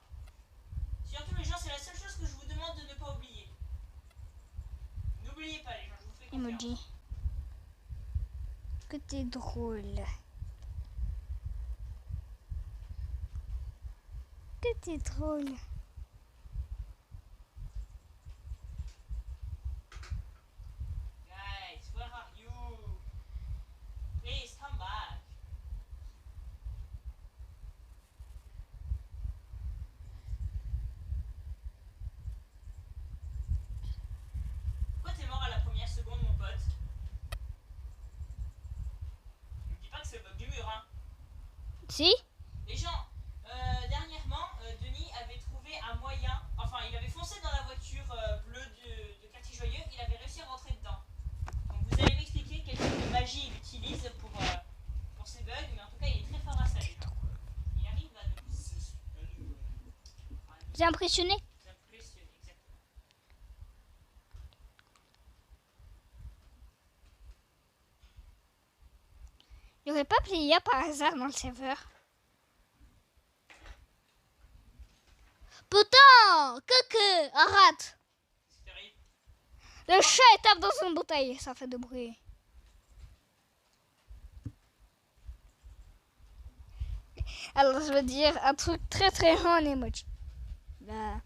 Surtout les gens, c'est la seule chose que je vous demande de ne pas oublier. N'oubliez pas les gens, je vous fais confiance. Emoji. que t'es drôle. Que t'es drôle. Guys, where are you? Please come back. Pourquoi t'es mort à la première seconde, mon pote? Ne me dis pas que c'est le bug du mur, hein. Si? Les gens, dernièrement, Denis avait trouvé un moyen, enfin il avait foncé dans la voiture bleue de Quartier Joyeux, il avait réussi à rentrer dedans. Donc vous allez m'expliquer quel type de magie il utilise pour ces bugs, mais en tout cas il est très fort à ça. Il arrive à nous T'es impressionné? impressionner, exactement. Il n'y aurait pas Pléia par hasard dans le serveur? Putain! Que arrête! C'est terrible. Le chat il tape dans une bouteille, ça fait de bruit. Alors je veux dire un truc très très rond en emoji. Là.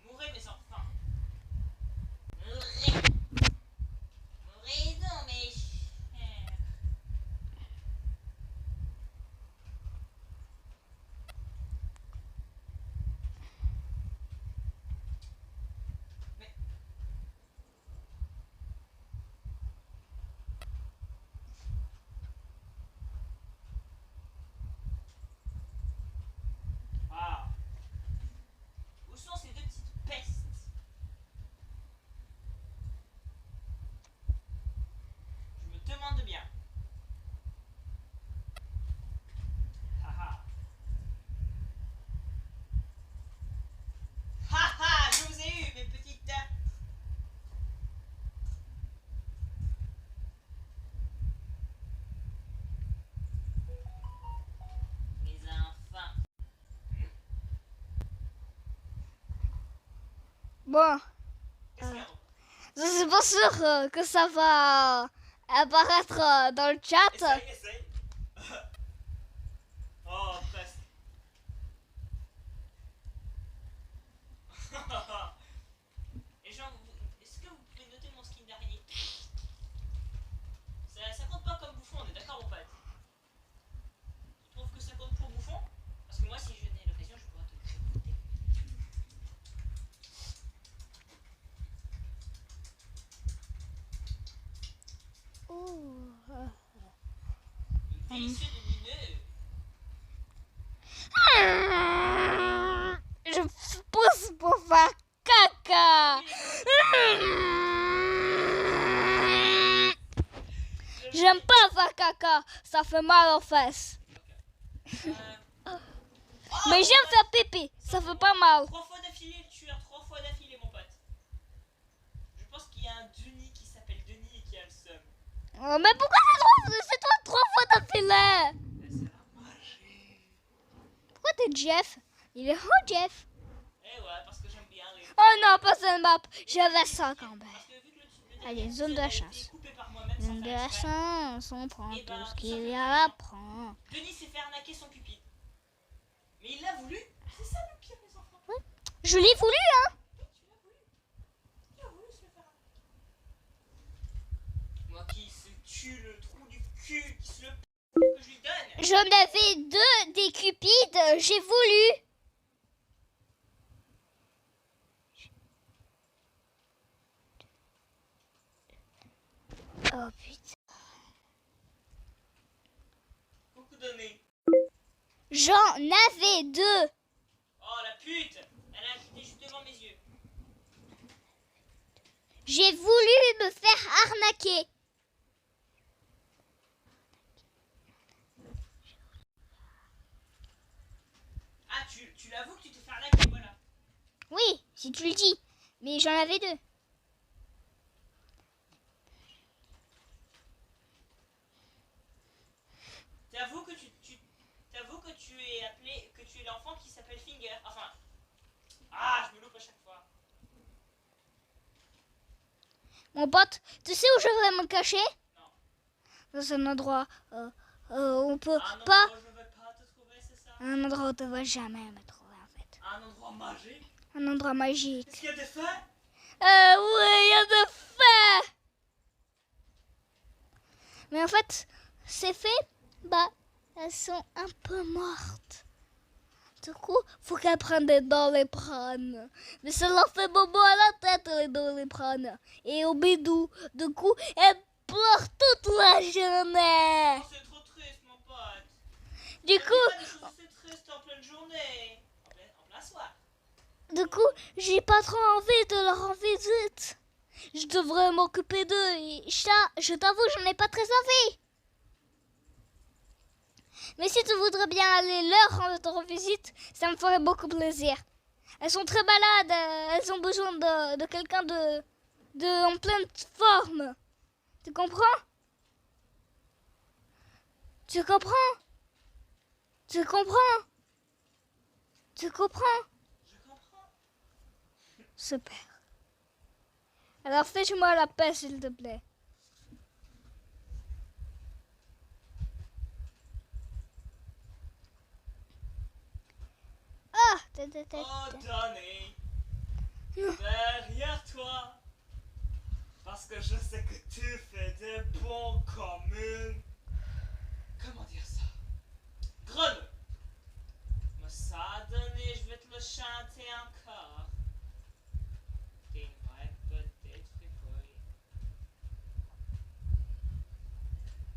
Mourrez mes enfants. Mourrez. Mourrez donc mes chers. Mais... Ah. Où sont ces deux petites pestes? Je me demande bien. Haha. Haha, je vous ai eu, mes petites. Mes enfants. Bon, Qu'est-ce qu'il y a? je suis pas sûre que ça va apparaître dans le chat. Essaye, essaye. Oh, presque. Les gens, est-ce que vous pouvez noter mon skin d'araignée? Ça compte pas comme bouffon, on est d'accord, mon pote? Tu trouves que ça compte pour bouffon? Parce que moi, si je n'ai l'occasion, je pourrais te créditer. Oh. Délicieux de lumineux. Je pousse pour faire caca. J'aime pas faire caca, ça fait mal aux fesses. Mais j'aime faire pipi, ça fait pas mal. 3 fois d'affilée, le tueur, 3 fois d'affilée, mon pote. Je pense qu'il y a un Denis qui s'appelle Denis et qui a le seum. Oh, mais pourquoi c'est toi 3 fois d'affilée? C'est la magie. Pourquoi t'es Jeff? Il est où Jeff? Eh ouais, parce que j'aime bien rire. Oh non, pas cette map, j'avais ça quand même. Parce que vu que le Allez, dernier zone de épisode a chasse. été coupé par moi-même sans Zone de faire la exprès, chance, on prend Eh ben, tout ce qu'il ça y fait a rien. à prendre. Denis s'est fait arnaquer son cupide. Mais il l'a voulu. C'est ça le pire, mes enfants. Je l'ai voulu, hein? Oui, tu l'as voulu. Tu as voulu se le faire arnaquer. Moi qui se tue le trou du cul, qui se le que je lui donne. J'en avais 2 des cupides, j'ai voulu. Oh putain. Beaucoup donné. J'en avais 2. Oh la pute. Elle a quitté juste devant mes yeux. J'ai voulu me faire arnaquer. Ah, tu l'avoues que tu t'es fait arnaquer, voilà. Oui, si tu le dis. Mais j'en avais 2. T'avoues que tu es appelé, que tu tuer l'enfant qui s'appelle Finger. Enfin... Ah, je me loupe à chaque fois. Mon pote, tu sais où je vais me cacher? Non. Dans un endroit où on peut Un pas... endroit où je ne vais pas te trouver, c'est ça? Un endroit où tu ne vas jamais me trouver en fait. Un endroit magique? Un endroit magique. Est-ce qu'il y a des feux? Oui, il y a des feux. Mais en fait, ces fées, elles sont un peu mortes. Du coup, faut qu'elles prennent des dents les prendre. Mais ça leur fait bobo à la tête, les dents les prendre. Et au bidou. Du coup, elles pleurent toute la journée. Oh, c'est trop triste, mon pote. Du Pas coup, des choses assez tristes en pleine journée. En plein soir. j'ai pas trop envie de leur rendre visite. Je devrais m'occuper d'eux. Et ça, je t'avoue, j'en ai pas très envie. Mais si tu voudrais bien aller leur rendre visite, ça me ferait beaucoup plaisir. Elles sont très malades. Elles ont besoin de quelqu'un en pleine forme. Tu comprends? Tu comprends? Tu comprends? Tu comprends? Je comprends. Super. Alors fais-moi la paix, s'il te plaît. Ah! Oh, Donny. Derrière toi. Parce que je sais que tu fais des bons communes. Comment dire ça? Grenouille. Mais ça, Donny, je vais te le chanter encore. T'es une vraie petite fripouille.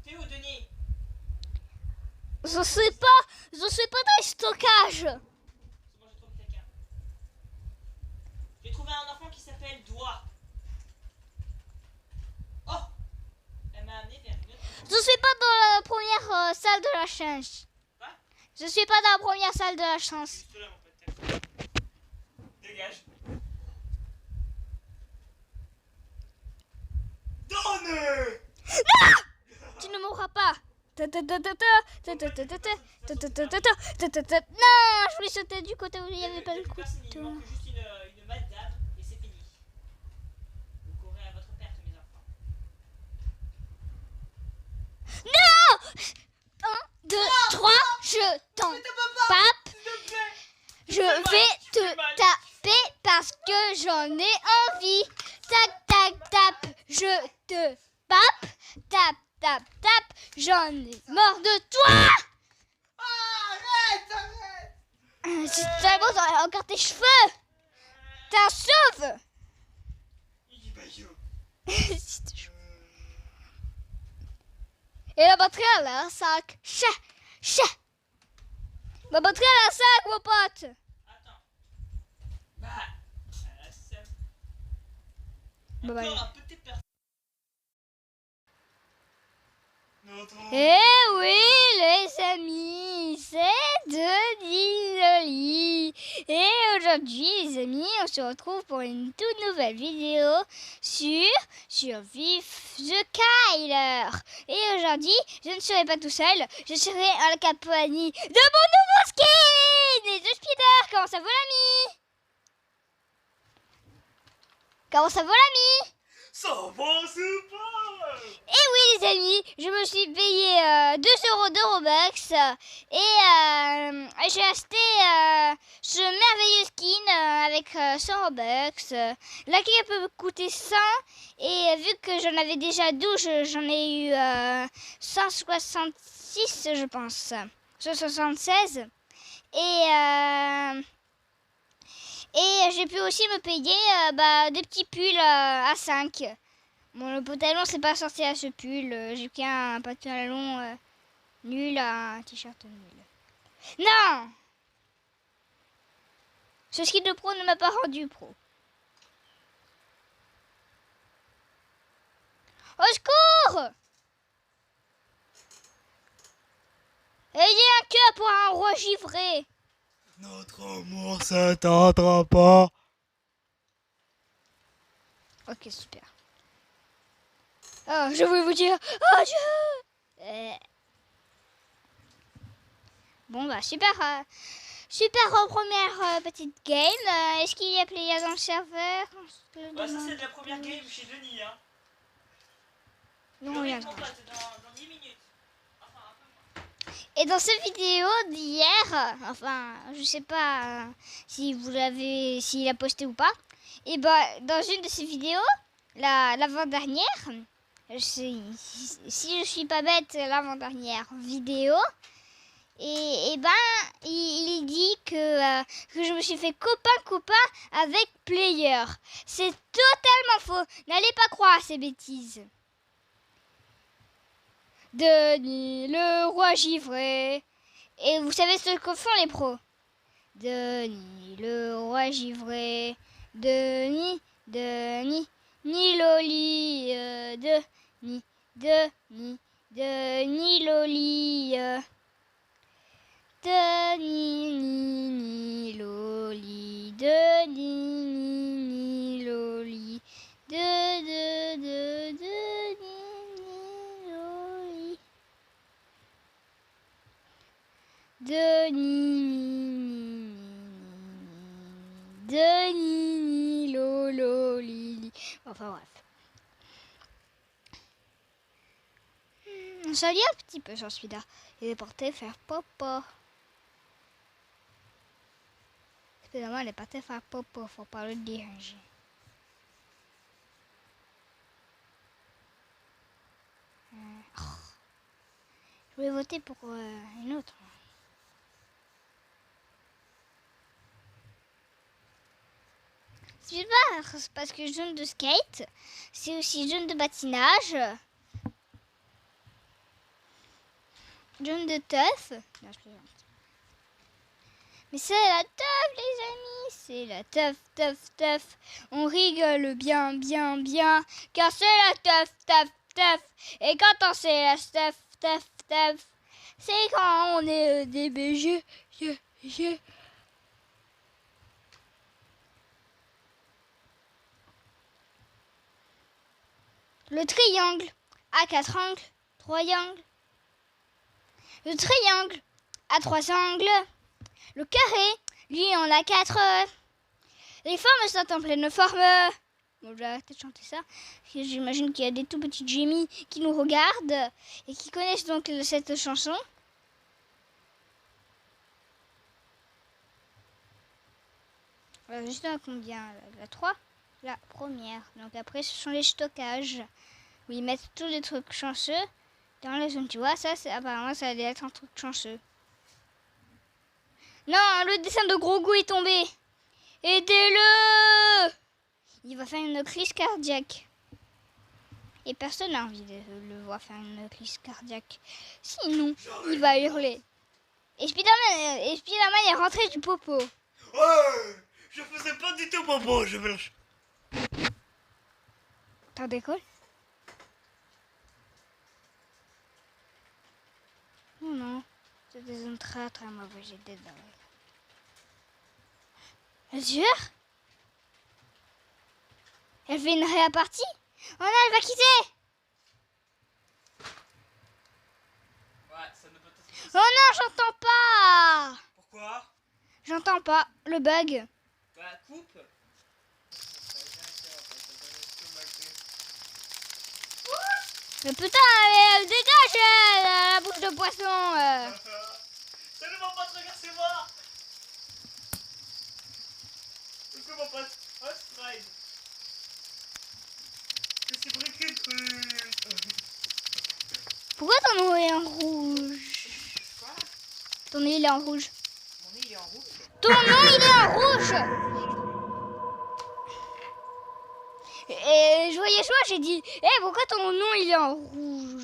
T'es où, Denis? Je sais pas dans le stockage. C'est bon, j'ai trouvé quelqu'un. J'ai trouvé un enfant qui s'appelle Doigt. Oh! Elle m'a amené vers une autre. Je suis pas dans la première salle de la chance. Quoi? Je suis pas dans la première salle de la chance. Juste là, mon pote. Dégage. Donne! Tu ne mourras pas. Non, je voulais sauter du côté où il n'y avait pas le Personne, il couteau. manque juste une madame et c'est fini. Vous courez à votre perte, mes enfants. Non! 1, 2, 3, je t'en tape. Je vais te taper parce que j'en ai envie. Tac, tac, tape. Je te tape. Tape, tape, tape. J'en ai marre de toi. Si seulement t'aurais encore tes cheveux. T'es un sauve. Il dit bayou. Si t'es chaud. Et la batterie elle a un sac. Chat, chat. Ma batterie elle a un sac, mon pote. Attends. Bah, c'est Bah, bah, encore un petit personne. Notre... Eh oui, les amis, c'est Denis Loli. Et aujourd'hui, les amis, on se retrouve pour une toute nouvelle vidéo sur Vif the Kyler. Et aujourd'hui, je ne serai pas tout seul, je serai en la compagnie de mon nouveau skin et de Spider. Comment ça va, l'ami? Comment ça va, l'ami? Ça va super! Et oui les amis, je me suis payé 2 € de Robux et j'ai acheté ce merveilleux skin avec 100 Robux. La clé peut coûter 100 et vu que j'en avais déjà 12, j'en ai eu 166 je pense, 176 et j'ai pu aussi me payer des petits pulls à 5. Bon, le pantalon, c'est pas sorti à ce pull. J'ai pris un pantalon nul, un t-shirt nul. Non! Ce skin de pro ne m'a pas rendu pro. Au secours! Ayez un cœur pour un roi givré. Notre amour s'attendra pas. Ok, super. Ah, je voulais vous dire adieu. Bon, bah, super. Super en première petite game. Est-ce qu'il y a player dans le serveur? On se le Bah, ça, demande. c'est de la première game chez Denis, hein. Non, Je il y a réponds pas. pas, c'est dans 10 minutes. Enfin, un peu moins. Et dans cette vidéo d'hier, enfin, je sais pas si vous l'avez, s'il a posté ou pas. Et ben, dans une de ces vidéos, l'avant-dernière, si je suis pas bête, l'avant-dernière vidéo, et ben, il dit que je me suis fait copain avec Player. C'est totalement faux. N'allez pas croire à ces bêtises. Denis, le roi givré. Et vous savez ce que font les pros? Denis, le roi givré. Denis, Denis, ni Loli. Denis, Denis, Denis Loli. Denis, ni Loli. Denis, ni Loli. Denis, Loli. Denis, Lolo, Lili. Enfin bref. Ça lit un petit peu sur celui-là. Il est porté faire popo. Évidemment, il est porté faire popo. Faut pas le déranger. Je vais voter pour une autre. C'est pas parce que je donne de skate, c'est aussi je donne de patinage, je donne de teuf. Non, je plaisante. Mais c'est la teuf, les amis, c'est la teuf, teuf, teuf. On rigole bien, bien, bien, car c'est la teuf, teuf, teuf. Et quand on sait la teuf, teuf, teuf, c'est quand on est des BG. Le triangle a 4 angles, 3 angles. Le triangle a 3 angles. Le carré, lui, en a 4. Les formes sont en pleine forme. Bon, je vais arrêter de chanter ça. J'imagine qu'il y a des tout petits Jamie qui nous regardent et qui connaissent donc cette chanson. Voilà, juste à combien? La 3, la première. Donc après, ce sont les stockages. Où ils mettent tous les trucs chanceux dans la zone. Tu vois, ça, apparemment, ça allait être un truc chanceux. Non, le dessin de Gros Goût est tombé. Aidez-le! Il va faire une crise cardiaque. Et personne n'a envie de le voir faire une crise cardiaque. Sinon, il va hurler. Et Spider-Man est rentré du popo. Ouais, je faisais pas du tout popo, je blanche. T'en décolles? Oh non, c'est des zones très très mauvais, j'ai des dingues. Azur? Elle fait une répartie? Oh non, elle va quitter! Ouais, ça ne peut être Oh non, j'entends pas! Pourquoi? J'entends pas, le bug. Bah, coupe. Mais putain, elle dégage la bouche de poisson. Salut mon pote, regarde, c'est moi. Coucou mon pote. Oh, stride. Je suis briqué Pourquoi ton nez est en rouge? Quoi? Ton nez il est en rouge. Mon nez il est en rouge. Ton nom il est en rouge! Et je voyais choix, j'ai dit, pourquoi ton nom il est en rouge?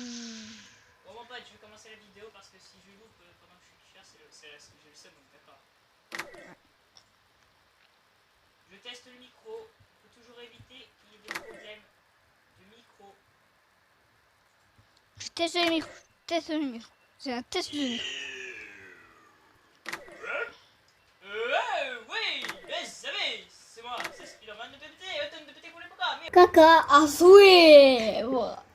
Bon mon pote, je vais commencer la vidéo parce que si je loupe pendant que je suis cher, j'ai le seum, donc d'accord. Je teste le micro. Il faut toujours éviter qu'il y ait des problèmes de micro. Je teste le micro. C'est un test de micro. Oui, vous savez, c'est moi, c'est Spider-Man de PPT, automne de PT pour les programmes. Caca à souhait.